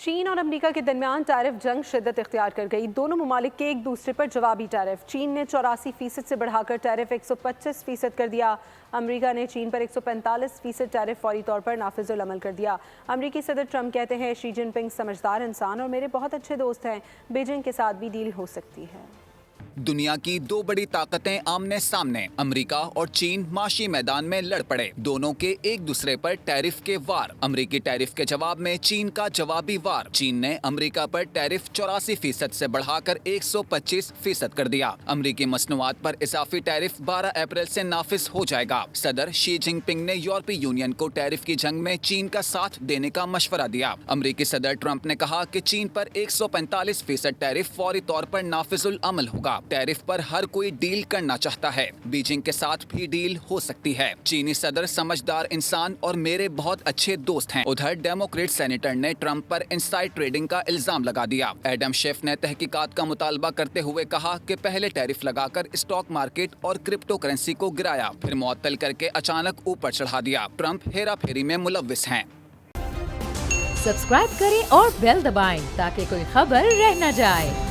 चीन और अमेरिका के दरमियान टैरिफ जंग शिद्दत इख्तियार कर गई। दोनों ममालिक के एक दूसरे पर जवाबी टैरिफ। चीन ने 84% से बढ़ाकर टैरिफ 125% कर दिया। अमेरिका ने चीन पर 145% टैरिफ फौरी तौर पर नाफिजुल अमल कर दिया। अमेरिकी सदर ट्रंप कहते हैं शी जिनपिंग समझदार इंसान और मेरे बहुत अच्छे दोस्त हैं, बीजिंग के साथ भी डील हो सकती है। दुनिया की दो बड़ी ताकतें आमने सामने, अमेरिका और चीन माशी मैदान में लड़ पड़े। दोनों के एक दूसरे पर टैरिफ के वार। अमेरिकी टैरिफ के जवाब में चीन का जवाबी वार। चीन ने अमेरिका पर टैरिफ 84% से बढ़ाकर 125% कर दिया। अमेरिकी मसनूआत पर इजाफी टैरिफ 12 अप्रैल से नाफिज हो जाएगा। सदर शी जिनपिंग ने यूरोपीय यूनियन को टैरिफ की जंग में चीन का साथ देने का मशवरा दिया। अमेरिकी सदर ट्रंप ने कहा कि चीन पर 145% टैरिफ फौरी तौर पर नाफिजुल अमल होगा। टैरिफ पर हर कोई डील करना चाहता है, बीजिंग के साथ भी डील हो सकती है। चीनी सदर समझदार इंसान और मेरे बहुत अच्छे दोस्त हैं। उधर डेमोक्रेट सेनेटर ने ट्रंप पर इनसाइड ट्रेडिंग का इल्जाम लगा दिया। एडम शेफ ने तहकीकात का मुतालबा करते हुए कहा कि पहले टैरिफ लगाकर स्टॉक मार्केट और क्रिप्टो करेंसी को गिराया, फिर मुअत्तल करके अचानक ऊपर चढ़ा दिया। ट्रंप हेरा फेरी में मुलव्विस हैं। सब्सक्राइब करें और बेल दबाएं ताकि कोई खबर रह न जाए।